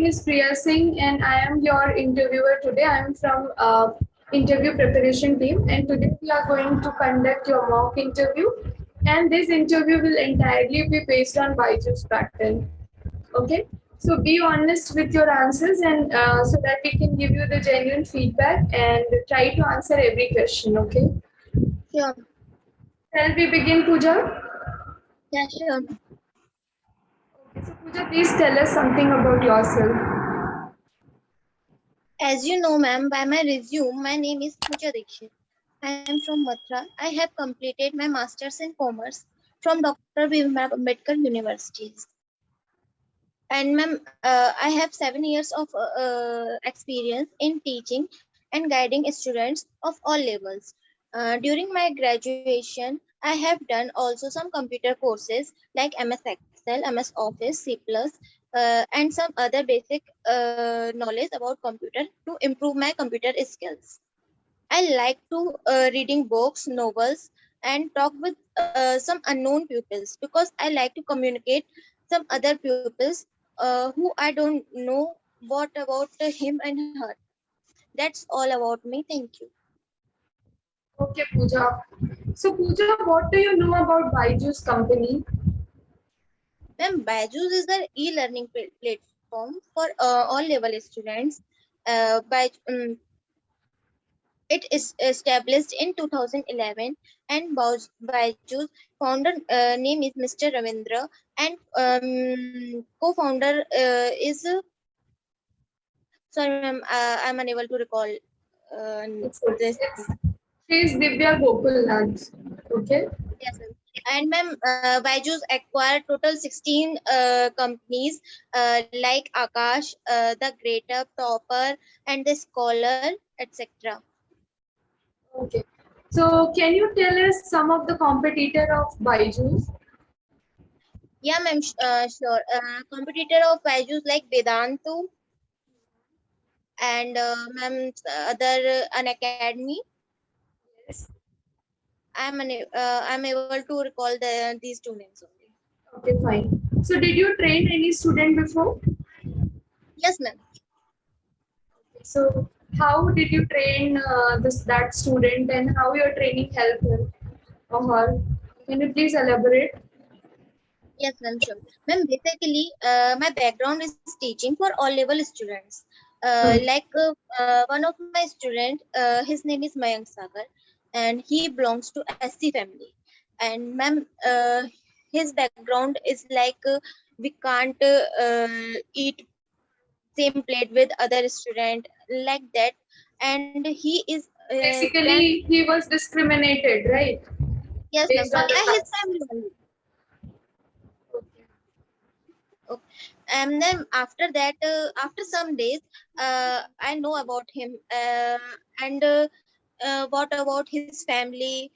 is Priya Singh and I am your interviewer today. I am from interview preparation team and today we are going to conduct your mock interview and this interview will entirely be based on Byju's pattern. Okay, so be honest with your answers and so that we can give you the genuine feedback and try to answer every question. Okay, Sure. shall we begin, Pooja? Yeah, sure. So Pooja, please tell us something about yourself. As you know, ma'am, by my resume, my name is Pooja Dikshit. I am from Mathura. I have completed my Masters in Commerce from Dr. B.R. Ambedkar Universities. And ma'am, I have 7 years of experience in teaching and guiding students of all levels. During my graduation, I have done also some computer courses like MS Excel, MS Office, C++, and some other basic knowledge about computer to improve my computer skills. I like to reading books, novels, and talk with some unknown pupils because I like to communicate some other pupils who I don't know what about him and her. That's all about me. Thank you. Okay, Pooja. So Pooja, what do you know about Byju's company? Then Byju's is the e-learning platform for all level students. It is established in 2011 and Byju's founder name is Mr. Ravindra and co-founder is sorry ma'am, I'm unable to recall this. She is Divya Gopalnath. Okay. Yes, ma'am. And ma'am, Byju's acquired total 16 companies like Akash, the Greater Topper, and the Scholar, etc. Okay. So can you tell us some of the competitor of Byju's? Yeah, ma'am, sure. Competitor of Byju's like Vedantu and ma'am, other an academy. Yes. I'm able to recall these two names only. Okay, fine. So did you train any student before? Yes, ma'am. So how did you train that student and how your training helped him or her? Can you please elaborate? Yes, ma'am, sure. Ma'am, basically, my background is teaching for all level students. One of my student, his name is Mayank Sagar, and he belongs to SC family. And ma'am, his background is like we can't eat same plate with other student like that, and he is then Basically, he was discriminated, right? yes, ma'am, Based on by the his caste. family only. Okay. Okay. And then after that, after some days, I know about him and what about his family.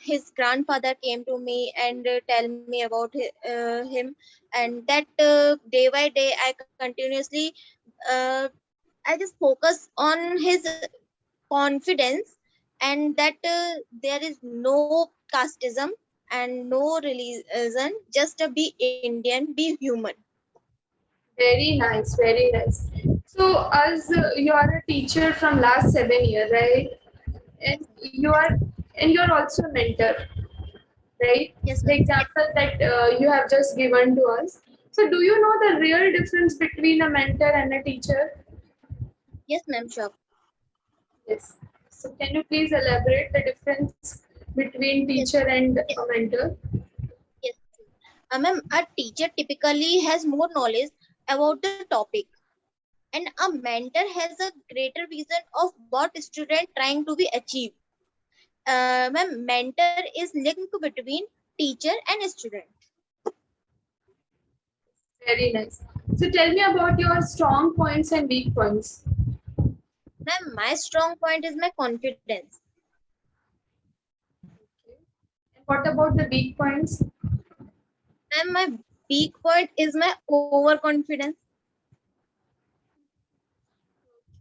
His grandfather came to me and tell me about him, and that day by day I continuously uh, I just focus on his confidence and that there is no casteism and no religion, just be Indian, be human. Very nice, very nice. So, as you are a teacher from last 7 years, right? And you are, and you are also a mentor, right? Yes, The ma'am. example that you have just given to us. So, do you know the real difference between a mentor and a teacher? Yes, ma'am, sure. Yes. So, can you please elaborate the difference between Yes, teacher and a mentor? yes. Ma'am, a teacher typically has more knowledge about the topic, and a mentor has a greater vision of what student trying to be achieved. Ma'am, mentor is link between teacher and student. Very nice. So, tell me about your strong points and weak points. Ma'am, my strong point is my confidence. And what about the weak points? And my weak point is my overconfidence.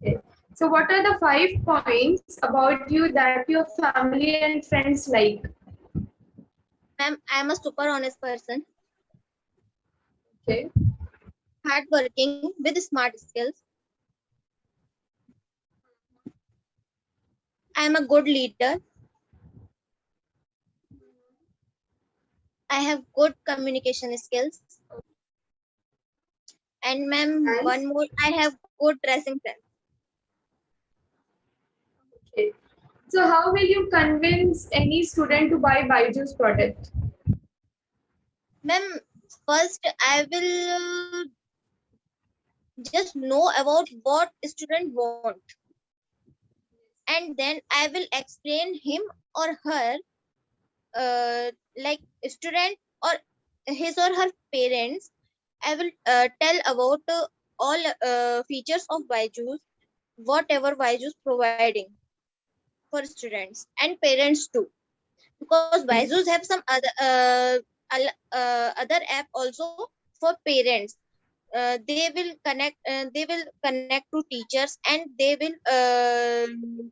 Okay. So, what are the 5 points about you that your family and friends like? I'm a super honest person. Okay. hardworking with smart skills. I am a good leader. I have good communication skills. And ma'am, And one more, I have good dressing sense. okay. So how will you convince any student to buy Byju's product? Ma'am, first I will just know about what student want, and then I will explain him or her, like student or his or her parents. I will tell about all features of Byju's, whatever Byju's providing for students and parents too, because Byju's have some other app also for parents. They will connect to teachers, and they will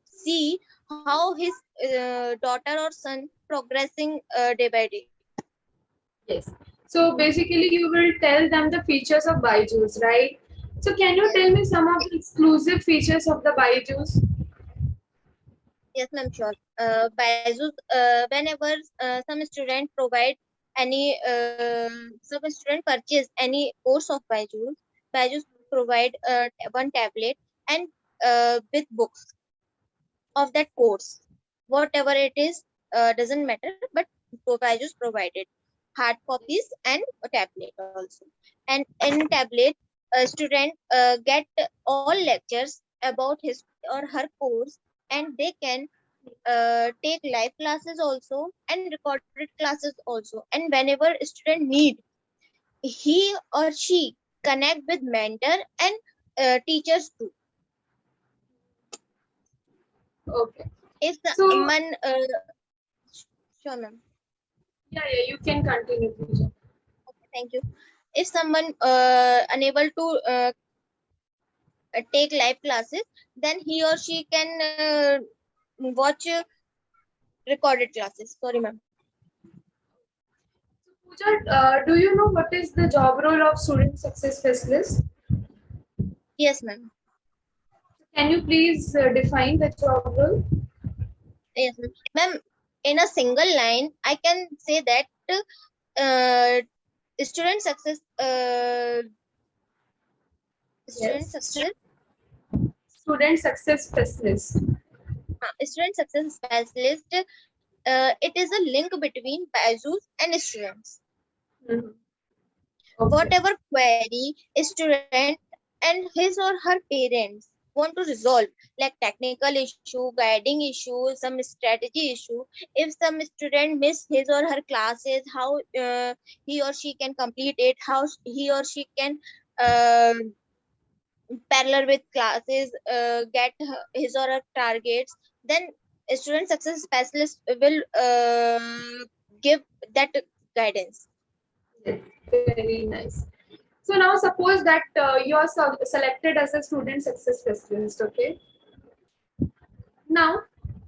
see how his daughter or son progressing day by day. Yes. So basically, you will tell them the features of Byju's, right? So can you Yes, tell me some of the exclusive features of the Byju's? yes, ma'am, sure. Byju's, whenever some student provide any, some student purchase any course of Byju's, Byju's provide one tablet and with books of that course, whatever it is, doesn't matter, but Byju's provided hard copies and a tablet also. And in tablet, a student get all lectures about his or her course, and they can take live classes also and recorded classes also. And whenever a student need, he or she connect with mentor and teachers too. Okay. If So someone, sure, ma'am. yeah, you can continue, Pooja. Thank you. If someone unable to take live classes, then he or she can watch recorded classes. Sorry, ma'am. Pooja, do you know what is the job role of student success specialist? Yes, ma'am. Can you please define the job role? Yes, ma'am. Ma'am, in a single line, I can say that uh, student success, student Yes. success, Student success specialist. student success specialist. It is a link between Byju's and students. Mhm. Okay. Whatever query a student and his or her parents want to resolve, like technical issue, guiding issue, some strategy issue. If some student miss his or her classes, how he or she can complete it, how he or she can uh, parallel with classes, get his or her targets, then a student success specialist will give that guidance. Yes. Very nice. So now suppose that you are selected as a student success specialist, okay? Now,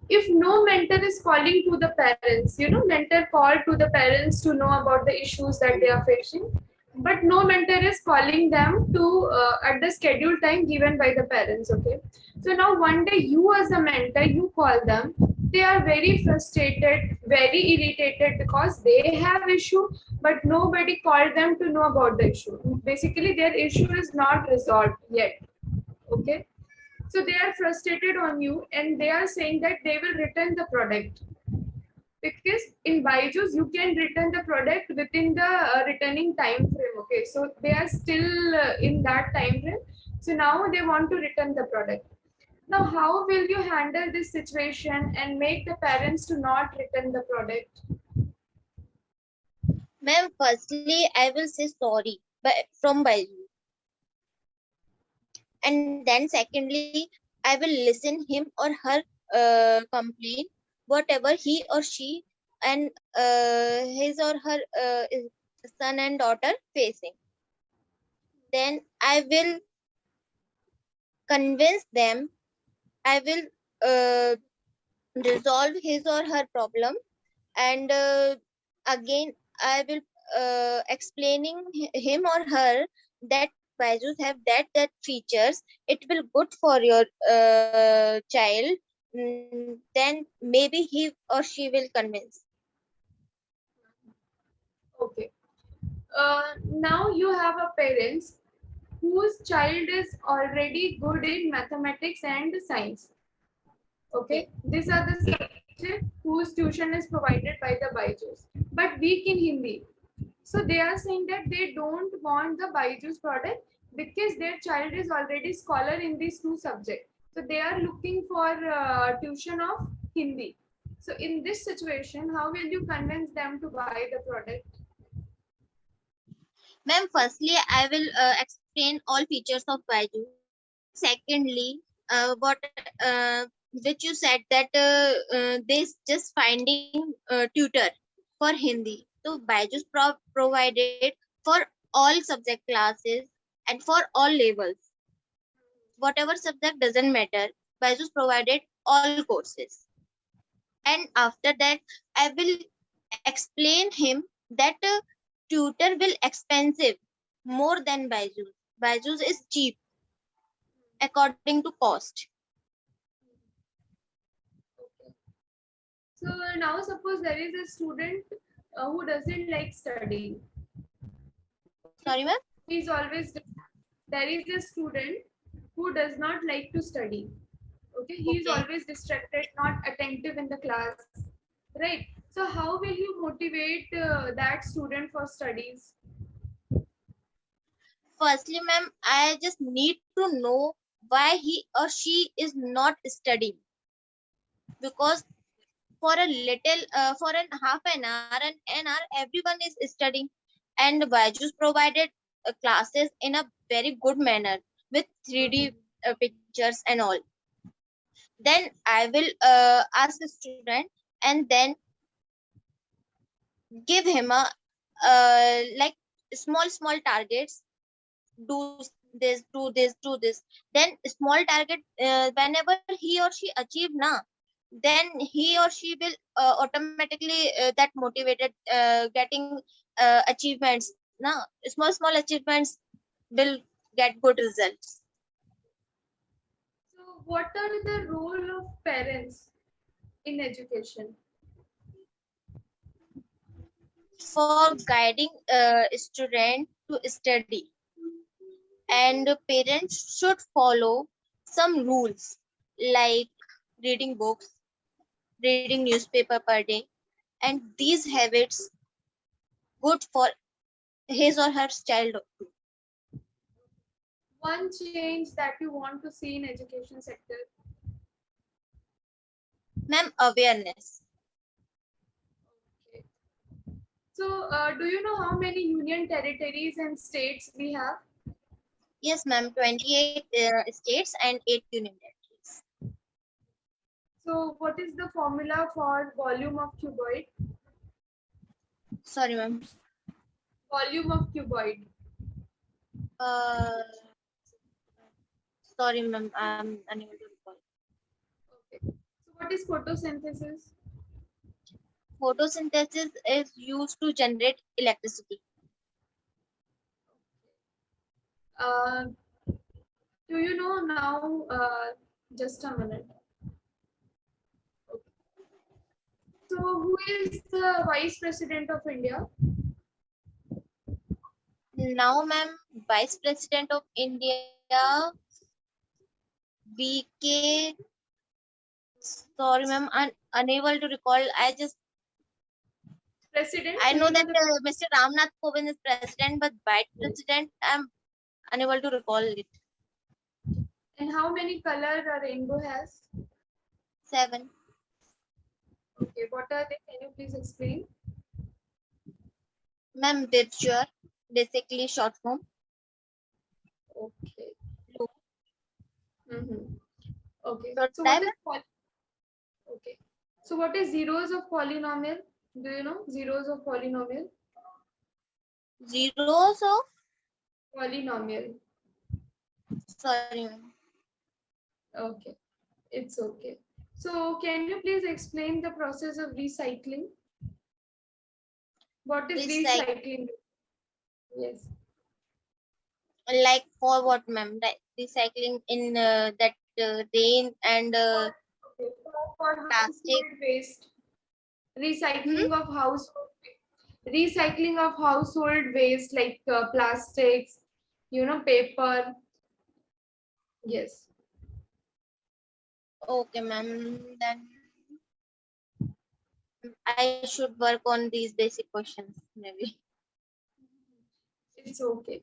if no mentor is calling to the parents, mentor call to the parents to know about the issues that they are facing, but no mentor is calling them to at the scheduled time given by the parents, okay? So now one day you as a mentor, you call them, they are very frustrated, very irritated because they have issue, but nobody called them to know about the issue. Basically, their issue is not resolved yet, okay? So they are frustrated on you and they are saying that they will return the product. Because in Byju's, you can return the product within the returning time frame. Okay, so they are still in that time frame. So now they want to return the product. Now, how will you handle this situation and make the parents to not return the product? Ma'am, firstly, I will say sorry from Byju. And then secondly, I will listen him or her complaint, whatever he or she and his or her son and daughter facing. Then I will convince them. I will resolve his or her problem, and again I will explaining him or her that Byju's have that features, it will good for your child. Then maybe he or she will convince. Okay. Now you have a parents whose child is already good in mathematics and science. Okay, Okay. these are the subjects whose tuition is provided by the Byju's, but weak in Hindi. So they are saying that they don't want the Byju's product because their child is already scholar in these two subjects. So they are looking for tuition of Hindi. So in this situation, how will you convince them to buy the product? Ma'am, firstly, I will explain all features of Byju. Secondly, what which you said that they just finding tutor for Hindi. So Byju's provided for all subject classes and for all levels. Whatever subject doesn't matter. Byju's provided all courses. And after that, I will explain him that tutor will expensive more than Byju's. Byju's is cheap according to cost. Okay. So now suppose there is a student who doesn't like studying. Sorry, ma'am. He's always there is a student who does not like to study. Okay, he is Okay. always distracted, not attentive in the class, right? So how will you motivate that student for studies? Firstly, ma'am, I just need to know why he or she is not studying. Because for a little, for an half an hour, everyone is studying. And Byju's provided classes in a very good manner with 3D pictures and all. Then I will ask the student and then give him a like small targets. Do this, do this, do this. Then small target, whenever he or she achieve na, then he or she will automatically that motivated getting achievements na. Small achievements will get good results. So what are the role of parents in education? For guiding student to study, and parents should follow some rules like reading books, reading newspaper per day, and these habits good for his or her child. One change that you want to see in education sector? Ma'am, awareness. Okay. So do you know how many union territories and states we have? Yes, ma'am, 28 states and 8 union territories. So what is the formula for volume of cuboid? Sorry, ma'am. Volume of cuboid. Uh, Sorry, ma'am, I'm unable to recall. Okay. So what is photosynthesis? Photosynthesis is used to generate electricity. Uh, do you know now? Just a minute. Okay. So who is the Vice President of India? Now, ma'am, Vice President of India, VK. Sorry, ma'am, I'm unable to recall. President? I Do know you know that the Mr. Ramnath Kovind is president, but Vice President, I'm unable to recall it. and how many color a rainbow has? 7. Okay, what are they? Can you please explain? Ma'am, Byju, basically short form. Okay. Mm-hmm. Okay. So So what is okay? So what is zeros of polynomial? Do you know zeros of polynomial? zeros of, Polynomial. sorry, ma'am. Okay, it's okay. So can you please explain the process of recycling? What is Recycle. recycling? Yes. Like for what, ma'am? Recycling in that rain and Okay. For plastic. household waste, Hmm? recycling of household waste like plastics, paper. Yes, Okay, ma'am. Then I should work on these basic questions, maybe. it's okay.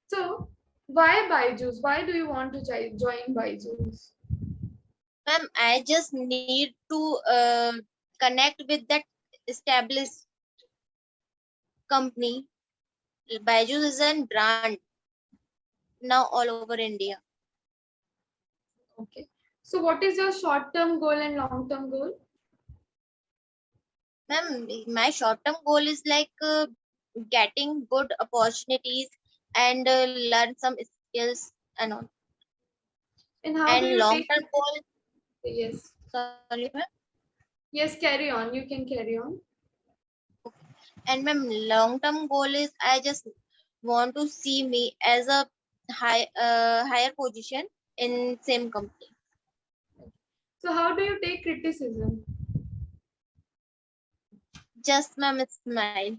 So, why Byju's? Why do you want to join Byju's? Ma'am, I just need to connect with that established company. Byju is a brand now all over India. Okay. So, what is your short-term goal and long-term goal? Ma'am, my short-term goal is like getting good opportunities and learn some skills and all. And how do And you take? long-term goal, Yes. sorry, ma'am. Yes, carry on. You can carry on. And ma'am, long-term goal is I just want to see me as a higher position in same company. So, how do you take criticism? Just ma'am, smile.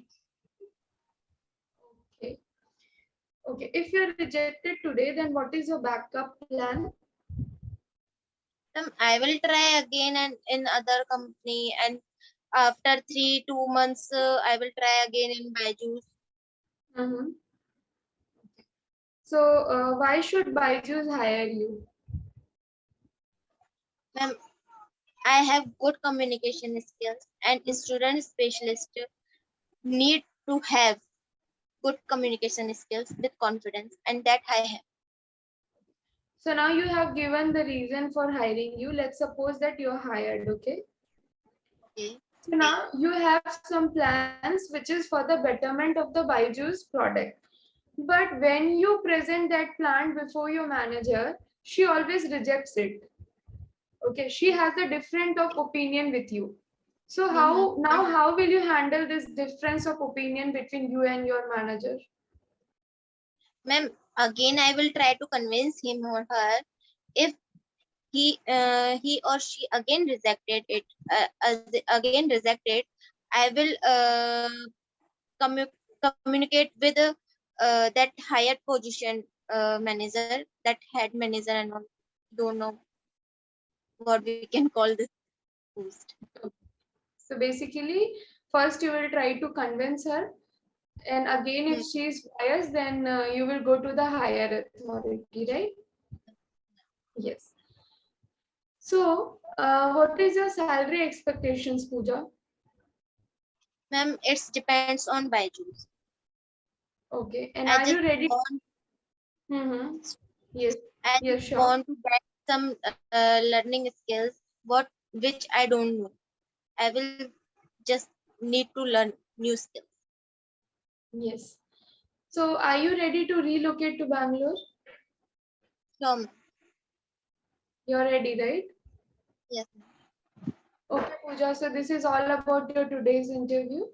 Okay. Okay. If you're rejected today, then what is your backup plan? Ma'am, I will try again and in other company, and after 2 months I will try again in Byju's. Mm-hmm. So, why should Byju's hire you? Ma'am, I have good communication skills, and student specialist need to have good communication skills with confidence, and that I have. So now you have given the reason for hiring you. Let's suppose that you're hired, okay? Okay. So now you have some plans which is for the betterment of the Byju's product. But when you present that plan before your manager, she always rejects it. Okay, she has a different of opinion with you. So Mm-hmm. how will you handle this difference of opinion between you and your manager? Ma'am, again I will try to convince him or her. If he or she again rejected it, again rejected, I will communicate with that higher position manager, that head manager, and all. Don't know what we can call this post. So basically, first you will try to convince her, and again, if she is biased, then you will go to the higher authority, right? Yes. So, what is your salary expectations, Pooja? Ma'am, it depends on Byju's. Okay, and I are just you ready? want Mm-hmm. Yes, I yes, just sure. want to get some learning skills, what which I don't know. I will just need to learn new skills. Yes. So, are you ready to relocate to Bangalore? So, You're ready, right? yes. Okay, Pooja. So, this is all about your today's interview.